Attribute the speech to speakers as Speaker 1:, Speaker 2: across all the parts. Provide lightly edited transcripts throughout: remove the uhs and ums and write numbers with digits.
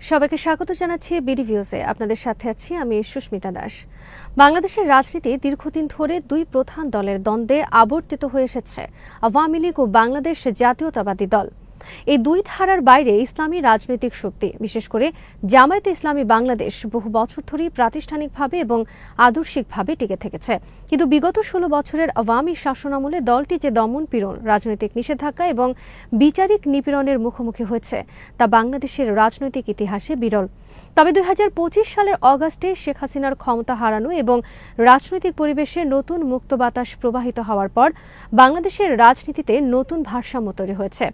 Speaker 1: সবাইকে স্বাগত জানাচ্ছি বিডি ভিউজে। আপনাদের সাথে আছি আমি সুস্মিতা দাস। বাংলাদেশের রাজনীতি দীর্ঘদিন ধরে দুই প্রধান দলের দ্বন্দ্বে আবর্তিত হয়ে এসেছে, আওয়ামী লীগ ও বাংলাদেশ জাতীয়তাবাদী দল। এই দুই ধারার বাইরে ইসলামী রাজনৈতিক শক্তি, বিশেষ করে জামায়াতে ইসলামী বাংলাদেশ বহু বছর ধরেই প্রাতিষ্ঠানিকভাবে এবং আদর্শিকভাবে টিকে থেকেছে। কিন্তু বিগত 16 বছরের আওয়ামী শাসনামলে দলটি যে দমন পীড়ন, রাজনৈতিক নিষেধাজ্ঞা এবং বিচারিক নিপীড়নের মুখোমুখি হয়েছে তা বাংলাদেশের রাজনৈতিক ইতিহাসে বিরল। তবে 2025 সালের অগাস্টে শেখ হাসিনার ক্ষমতা হারানো এবং রাজনৈতিক পরিবেশে নতুন মুক্ত বাতাস প্রবাহিত হওয়ার পর বাংলাদেশের রাজনীতিতে নতুন ভারসাম্য তৈরি হয়েছে।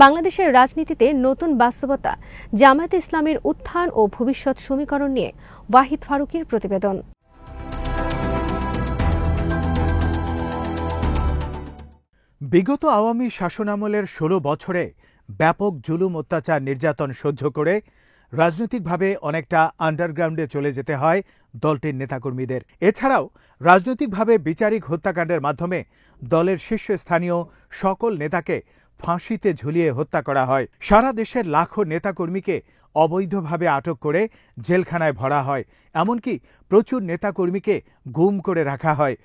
Speaker 1: বাংলাদেশের রাজনীতিতে নতুন বাস্তবতা, জামায়াতে ইসলামীর উত্থান ও ভবিষ্যৎ সমীকরণ নিয়ে ওয়াহিদ ফারুকীর প্রতিবেদন।
Speaker 2: বিগত আওয়ামী শাসনামলের 16 বছরে ব্যাপক জুলুম, অত্যাচার, নির্যাতন সহ্য করে রাজনৈতিকভাবে অনেকটা আন্ডারগ্রাউন্ডে চলে যেতে হয় দলটির নেতাকর্মীদের। এছাড়াও রাজনৈতিকভাবে বিচারিক হত্যাকাণ্ডের মাধ্যমে দলের শীর্ষস্থানীয় সকল নেতাকে ফাঁসিতে ঝুলিয়ে হত্যা করা হয়। সারা দেশের লাখো নেতাকর্মীকে অবৈধভাবে আটক করে জেলখানায় ভরা হয়। এমনকি প্রচুর নেতাকর্মীকে গুম করে রাখা হয়।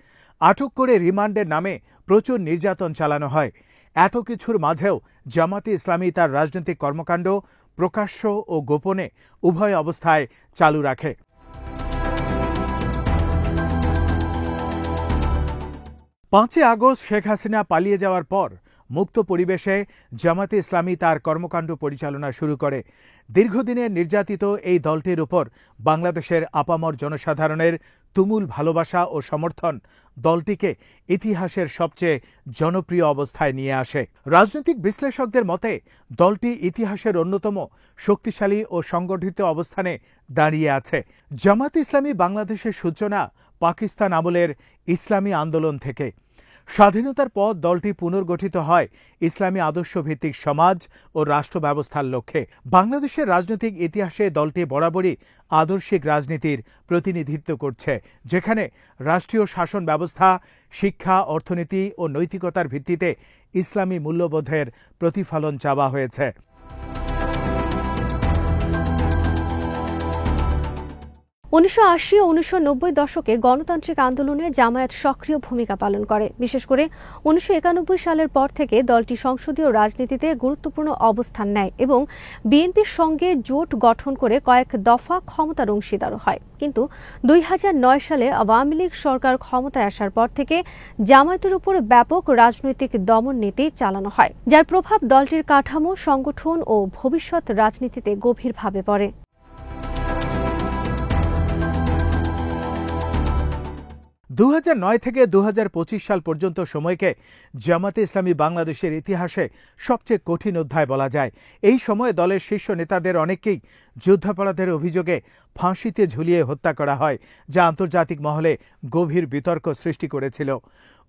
Speaker 2: আটক করে রিমান্ডের নামে প্রচুর নির্যাতন চালানো হয়। এত কিছুর মাঝেও জামায়াতে ইসলামী তার রাজনৈতিক কর্মকাণ্ড প্রকাশ্য ও গোপনে উভয় অবস্থায় চালু রাখে। 5 আগস্ট শেখ হাসিনা পালিয়ে যাওয়ার পর মুক্ত পরিবেশে জামায়াতে ইসলামী তার কর্মকাণ্ড পরিচালনা শুরু করে। দীর্ঘদিনের নির্যাতিত এই দলটির উপর বাংলাদেশের আপামর জনসাধারণের তুমুল ভালোবাসা ও সমর্থন দলটিকে ইতিহাসের সবচেয়ে জনপ্রিয় অবস্থায় নিয়ে আসে। রাজনৈতিক বিশ্লেষকদের মতে দলটি ইতিহাসের অন্যতম শক্তিশালী ও সংগঠিত অবস্থানে দাঁড়িয়ে আছে। জামায়াতে ইসলামী বাংলাদেশের সূচনা পাকিস্তান আমলের ইসলামী আন্দোলন থেকে। স্বাধীনতার পর দলটি পুনর্গঠিত হয় ইসলামী আদর্শভিত্তিক সমাজ ও রাষ্ট্র ব্যবস্থার লক্ষ্যে। বাংলাদেশের রাজনৈতিক ইতিহাসে দলটি বরাবরই আদর্শিক রাজনীতির প্রতিনিধিত্ব করছে, যেখানে রাষ্ট্রীয় শাসন ব্যবস্থা, শিক্ষা, অর্থনীতি ও নৈতিকতার ভিত্তিতে ইসলামী মূল্যবোধের প্রতিফলন চাওয়া হয়েছে।
Speaker 1: 1980 ও 1990 দশকে গণতান্ত্রিক আন্দোলনে জামায়াত সক্রিয় ভূমিকা পালন করে। বিশেষ করে 1991 সালের পর থেকে দলটি সংসদীয় রাজনীতিতে গুরুত্বপূর্ণ অবস্থান নেয় এবং বিএনপির সঙ্গে জোট গঠন করে কয়েক দফা ক্ষমতার অংশীদার হয়। কিন্তু 2009 সালে আওয়ামী লীগ সরকার ক্ষমতায় আসার পর থেকে জামায়াতের উপর ব্যাপক রাজনৈতিক দমন নীতি চালানো হয়, যার প্রভাব দলটির কাঠামো, সংগঠন ও ভবিষ্যৎ রাজনীতিতে গভীরভাবে পড়ে।
Speaker 2: 2009 থেকে 2025 সাল পর্যন্ত সময়কে জামায়াতে ইসলামী বাংলাদেশের ইতিহাসে সবচেয়ে কঠিন অধ্যায় বলা যায়। এই সময়ে দলের শীর্ষ নেতাদের অনেককেই যুদ্ধাপরাধের অভিযোগে ফাঁসিতে ঝুলিয়ে হত্যা করা হয়, যা আন্তর্জাতিক মহলে গভীর বিতর্ক সৃষ্টি করেছিল।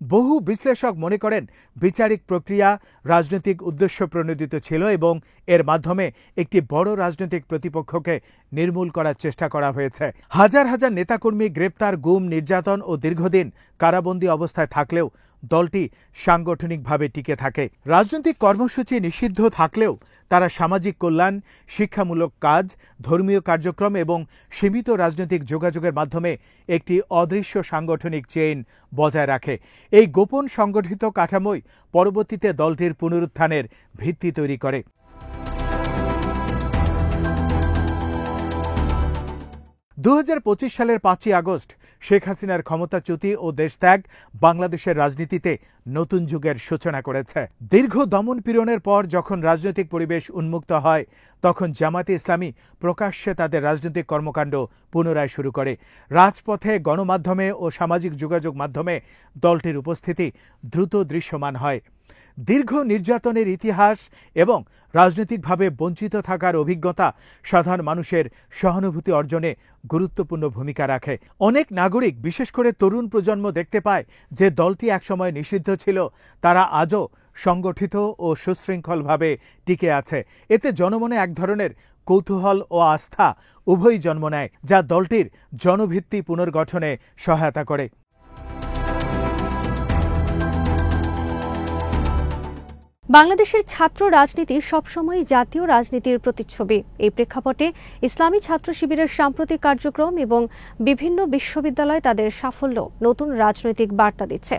Speaker 2: বহু বিশ্লেষক মনে করেন বিচারিক প্রক্রিয়া রাজনৈতিক উদ্দেশ্য প্রণোদিত ছিল এবং এর মাধ্যমে একটি বড় রাজনৈতিক প্রতিপক্ষকে নির্মূল করার চেষ্টা করা হয়েছে। হাজার হাজার নেতাকর্মী গ্রেপ্তার, গুম, নির্যাতন ও দীর্ঘদিন কারাবন্দী অবস্থায় থাকলেও দলটি সাংগঠনিকভাবে টিকে থাকে। রাজনৈতিক কর্মসূচি নিষিদ্ধ থাকলেও তারা সামাজিক কল্যাণ, শিক্ষামূলক কাজ, ধর্মীয় কার্যক্রম এবং সীমিত রাজনৈতিক যোগাযোগের মাধ্যমে একটি অদৃশ্য সাংগঠনিক চেইন বজায় রাখে। এই গোপন সংগঠিত কাঠামোই পরবর্তীতে দলটির পুনরুত্থানের ভিত্তি তৈরি করে। 2025 সালের 5 আগস্ট শেখ হাসিনার ক্ষমতাচ্যুতি ও দেশত্যাগ বাংলাদেশের রাজনীতিতে নতুন যুগের সূচনা করেছে। দীর্ঘ দমন পীড়নের পর যখন রাজনৈতিক পরিবেশ উন্মুক্ত হয়, তখন জামায়াতে ইসলামী প্রকাশ্যে তাদের রাজনৈতিক কর্মকাণ্ড পুনরায় শুরু করে। রাজপথে, গণমাধ্যমে ও সামাজিক যোগাযোগ মাধ্যমে দলটির উপস্থিতি দ্রুত দৃশ্যমান হয়। দীর্ঘ নির্যাতনের ইতিহাস এবং রাজনৈতিকভাবে বঞ্চিত থাকার অভিজ্ঞতা সাধারণ মানুষের সহানুভূতি অর্জনে গুরুত্বপূর্ণ ভূমিকা রাখে। অনেক নাগরিক, বিশেষ করে তরুণ প্রজন্ম দেখতে পায় যে দলটি একসময় নিষিদ্ধ ছিল, তারা আজও সংগঠিত ও সুশৃঙ্খলভাবে টিকে আছে। এতে জনমনে এক ধরনের কৌতূহল ও আস্থা উভয়ই জন্ম নেয়, যা দলটির জনভিত্তি পুনর্গঠনে সহায়তা করে।
Speaker 1: বাংলাদেশের ছাত্র রাজনীতি সবসময় জাতীয় রাজনীতির প্রতিচ্ছবি। এই প্রেক্ষাপটে ইসলামী ছাত্র শিবিরের সাম্প্রতিক কার্যক্রম এবং বিভিন্ন বিশ্ববিদ্যালয় তাদের সাফল্য নতুন রাজনৈতিক বার্তা দিচ্ছে।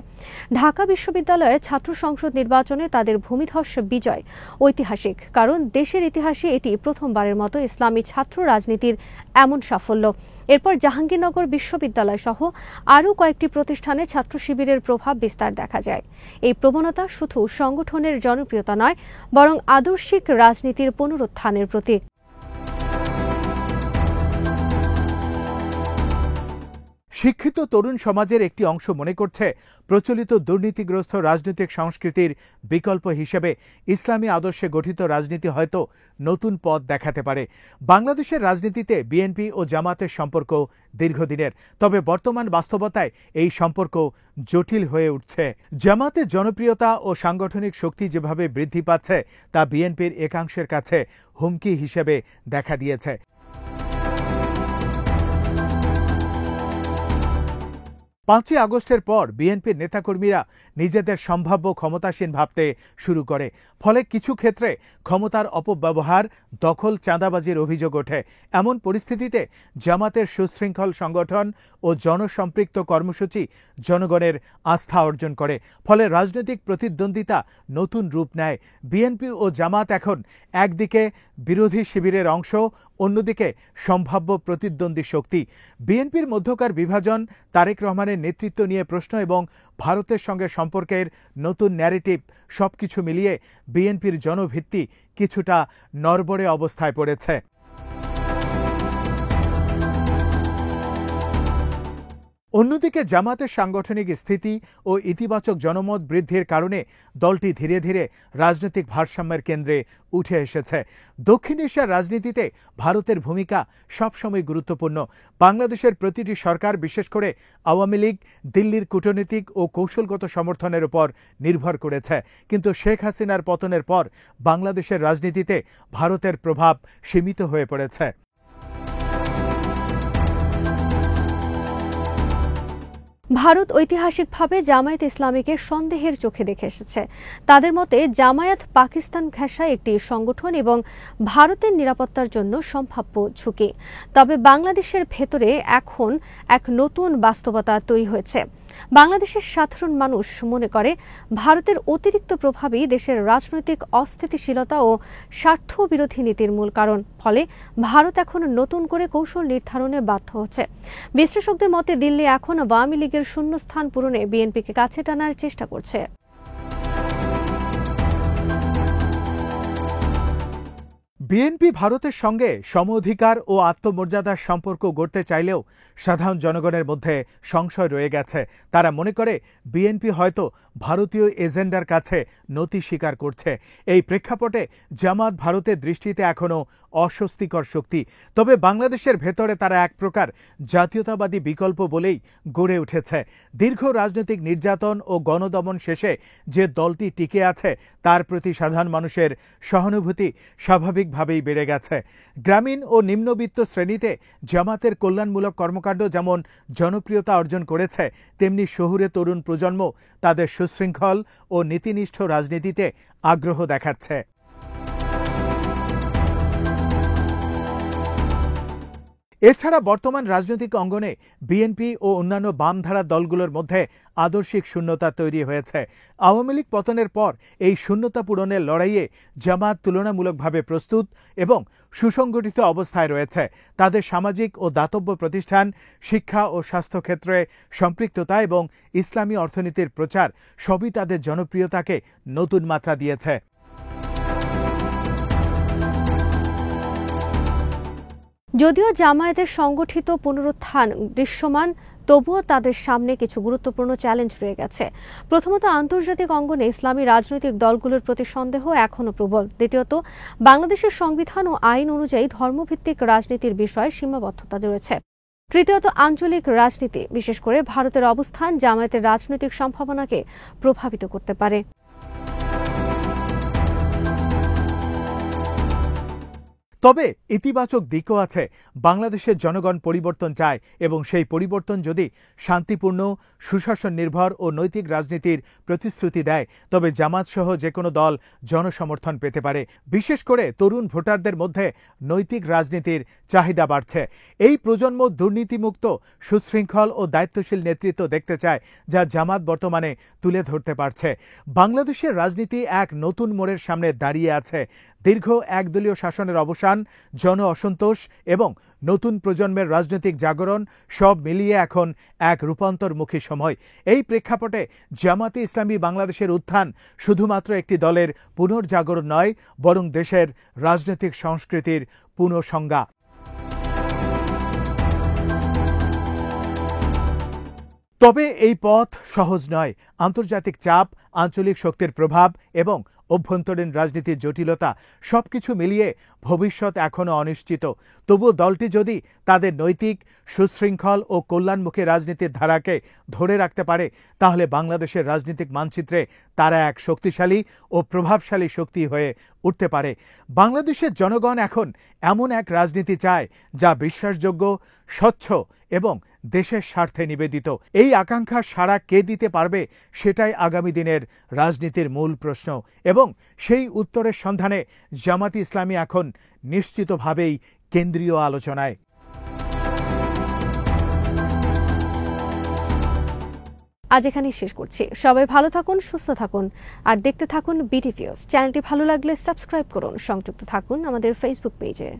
Speaker 1: ঢাকা বিশ্ববিদ্যালয়ের ছাত্র সংসদ নির্বাচনে তাদের ভূমিধস বিজয় ঐতিহাসিক, কারণ দেশের ইতিহাসে এটি প্রথমবারের মতো ইসলামী ছাত্র রাজনীতির এমন সাফল্য। এরপর জাহাঙ্গীরনগর বিশ্ববিদ্যালয় সহ আরও কয়েকটি প্রতিষ্ঠানে ছাত্র শিবিরের প্রভাব বিস্তার দেখা যায়। এই প্রবণতা শুধু সংগঠনের জনপ্রিয়তা নয়, বরং আদর্শিক রাজনীতির পুনরুত্থানের প্রতীক।
Speaker 2: শিক্ষিত তরুণ সমাজের একটি অংশ মনে করছে, প্রচলিত দুর্নীতিগ্রস্ত রাজনৈতিক সংস্কৃতির বিকল্প হিসেবে ইসলামী আদর্শে গঠিত রাজনীতি হয়তো নতুন পথ দেখাতে পারে। বাংলাদেশের রাজনীতিতে বিএনপি ও জামাতের সম্পর্ক দীর্ঘদিনের, তবে বর্তমান বাস্তবতায় এই সম্পর্ক জটিল হয়ে উঠছে। জামাতের জনপ্রিয়তা ও সাংগঠনিক শক্তি যেভাবে বৃদ্ধি পাচ্ছে, তা বিএনপির একাংশের কাছে হুমকি হিসেবে দেখা দিয়েছে। 5ই আগস্টের পর বিএনপির নেতাকর্মীরা নিজেদের সম্ভাব্য ক্ষমতাসীন ভাবতে শুরু করে, ফলে কিছু ক্ষেত্রে ক্ষমতার অপব্যবহার, দখল, চাঁদাবাজির অভিযোগ ওঠে। এমন পরিস্থিতিতে জামাতের সুশৃঙ্খল সংগঠন ও জনসম্পৃক্ত কর্মসূচি জনগণের আস্থা অর্জন করে, ফলে রাজনৈতিক প্রতিদ্বন্দ্বিতা নতুন রূপ নেয়। বিএনপি ও জামাত এখন একদিকে বিরোধী শিবিরের অংশ, অন্যদিকে সম্ভাব্য প্রতিদ্বন্দ্বী শক্তি। বিএনপির মধ্যকার বিভাজন, তারেক রহমানের নেতৃত্ব নিয়ে প্রশ্ন এবং ভারতের সঙ্গে সম্পর্কের নতুন ন্যারেটিভ, সবকিছু মিলিয়ে বিএনপির জনভিত্তি কিছুটা নড়বড়ে অবস্থায় পড়েছে। অন্যদিকে জামাতের সাংগঠনিক স্থিতি ও ইতিবাচক জনমত বৃদ্ধির কারণে দলটি ধীরে ধীরে রাজনৈতিক ভারসাম্যের কেন্দ্রে উঠে এসেছে। দক্ষিণ এশিয়ার রাজনীতিতে ভারতের ভূমিকা সবসময় গুরুত্বপূর্ণ। বাংলাদেশের প্রতিটি সরকার, বিশেষ করে আওয়ামী লীগ, দিল্লির কূটনৈতিক ও কৌশলগত সমর্থনের উপর নির্ভর করেছে। কিন্তু শেখ হাসিনার পতনের পর বাংলাদেশের রাজনীতিতে ভারতের প্রভাব সীমিত হয়ে পড়েছে।
Speaker 1: ভারত ঐতিহাসিকভাবে জামায়াত ইসলামীকে সন্দেহের চোখে দেখে এসেছে। তাদের মতে জামায়াত পাকিস্তান ঘেঁষা একটি সংগঠন এবং ভারতের নিরাপত্তার জন্য সম্ভাব্য ঝুঁকি। তবে বাংলাদেশের ভেতরে এখন এক নতুন বাস্তবতা তৈরি হয়েছে। বাংলাদেশের সাধারণ মানুষ মনে করে ভারতের অতিরিক্ত প্রভাবই দেশের রাজনৈতিক অস্থিতিশীলতা ও স্বার্থবিরোধী নীতির মূল কারণ। ফলে ভারত এখন নতুন করে কৌশল নির্ধারণে বাধ্য হচ্ছে। বিশ্লেষকদের মতে দিল্লি এখন আওয়ামী লীগের শূন্যস্থান পূরণে বিএনপিকে কাছে টানার চেষ্টা করছে।
Speaker 2: বিএনপি ভারতের সঙ্গে সমঅধিকার ও আত্মমর্যাদার সম্পর্ক গড়তে চাইলেও সাধারণ জনগণের মধ্যে সংশয় রয়ে গেছে। তারা মনে করে বিএনপি হয়তো ভারতীয় এজেন্ডার কাছে নতি স্বীকার করছে। এই প্রেক্ষাপটে জামাত ভারতের দৃষ্টিতে এখনও অস্বস্তিকর শক্তি, তবে বাংলাদেশের ভেতরে তারা এক প্রকার জাতীয়তাবাদী বিকল্প বলেই গড়ে উঠেছে। দীর্ঘ রাজনৈতিক নির্যাতন ও গণদমন শেষে যে দলটি টিকে আছে, তার প্রতি সাধারণ মানুষের সহানুভূতি স্বাভাবিকভাবেই বেড়ে গেছে। গ্রামীণ ও নিম্নবিত্ত শ্রেণীতে জামাতের কল্যাণমূলক কর্মকাণ্ড যেমন জনপ্রিয়তা অর্জন করেছে, তেমনি শহুরে তরুণ প্রজন্ম তাদের সুশৃঙ্খল ও নীতিনিষ্ঠ রাজনীতিতে আগ্রহ দেখাচ্ছে। এছাড়া বর্তমান রাজনৈতিক অঙ্গনে বিএনপি ও অন্যান্য বামধারা দলগুলোর মধ্যে আদর্শিক শূন্যতা তৈরি হয়েছে। আওয়ামী লীগ পতনের পর এই শূন্যতা পূরণের লড়াইয়ে জামাত তুলনামূলকভাবে প্রস্তুত এবং সুসংগঠিত অবস্থায় রয়েছে। তাদের সামাজিক ও দাতব্য প্রতিষ্ঠান, শিক্ষা ও স্বাস্থ্যক্ষেত্রে সম্পৃক্ততা এবং ইসলামী অর্থনীতির প্রচার সবই তাদের জনপ্রিয়তাকে নতুন মাত্রা দিয়েছে।
Speaker 1: যদিও জামায়াতের সংগঠিত পুনরুত্থান দৃশ্যমান, তবুও তাদের সামনে কিছু গুরুত্বপূর্ণ চ্যালেঞ্জ রয়ে গেছে। প্রথমত, আন্তর্জাতিক অঙ্গনে ইসলামী রাজনৈতিক দলগুলোর প্রতি সন্দেহ এখনও প্রবল। দ্বিতীয়ত, বাংলাদেশের সংবিধান ও আইন অনুযায়ী ধর্মভিত্তিক রাজনীতির বিষয়ে সীমাবদ্ধতা রয়েছে। তৃতীয়ত, আঞ্চলিক রাজনীতি, বিশেষ করে ভারতের অবস্থান জামায়াতের রাজনৈতিক সম্ভাবনাকে প্রভাবিত করতে পারে।
Speaker 2: তবে ইতিবাচক দিকও আছে। বাংলাদেশের জনগণ পরিবর্তন চায় এবং সেই পরিবর্তন যদি শান্তিপূর্ণ, সুশাসন নির্ভর ও নৈতিক রাজনীতির প্রতিশ্রুতি দেয়, তবে জামাতসহ যে কোনো দল জনসমর্থন পেতে পারে। বিশেষ করে তরুণ ভোটারদের মধ্যে নৈতিক রাজনীতির চাহিদা বাড়ছে। এই প্রজন্ম দুর্নীতিমুক্ত, সুশৃঙ্খল ও দায়িত্বশীল নেতৃত্ব দেখতে চায়, যা জামাত বর্তমানে তুলে ধরতে পারছে। বাংলাদেশের রাজনীতি এক নতুন মোড়ের সামনে দাঁড়িয়ে আছে। দীর্ঘ একদলীয় শাসনের অবসান, জন অসন্তোষ এবং নতুন প্রজন্মের রাজনৈতিক জাগরণ সব মিলিয়ে এখন এক রূপান্তরমুখী সময়। এই প্রেক্ষাপটে জামাতে ইসলামী বাংলাদেশের উত্থান শুধুমাত্র একটি দলের পুনর্জাগরণ নয়, বরং দেশের রাজনৈতিক সংস্কৃতির পুনঃসংজ্ঞা। তবে এই পথ সহজ নয়। আন্তর্জাতিক চাপ, আঞ্চলিক শক্তির প্রভাব এবং অভ্যন্তরীণ রাজনীতির জটিলতা সবকিছু মিলিয়ে ভবিষ্যৎ এখনও অনিশ্চিত। তবুও দলটি যদি তাদের নৈতিক, সুশৃঙ্খল ও কল্যাণমুখী রাজনীতির ধারাকে ধরে রাখতে পারে, তাহলে বাংলাদেশের রাজনৈতিক মানচিত্রে তারা এক শক্তিশালী ও প্রভাবশালী শক্তি হয়ে উঠতে পারে। বাংলাদেশের জনগণ এখন এমন এক রাজনীতি চায় যা বিশ্বাসযোগ্য, স্বচ্ছ এবং দেশের স্বার্থে নিবেদিত। এই আকাঙ্ক্ষার সাড়া কে দিতে পারবে, সেটাই আগামী দিনের রাজনীতির মূল প্রশ্ন এবং সেই উত্তরের সন্ধানে জামাতে ইসলামী এখন নিশ্চিতভাবেই কেন্দ্রীয় আলোচনায়।
Speaker 1: আজ এখানেই শেষ করছি। সবাই ভালো থাকুন, সুস্থ থাকুন আর দেখতে থাকুন বিটিভিউজ। চ্যানেলটি ভালো লাগলে সাবস্ক্রাইব করুন। সংযুক্ত থাকুন আমাদের ফেসবুক পেজে।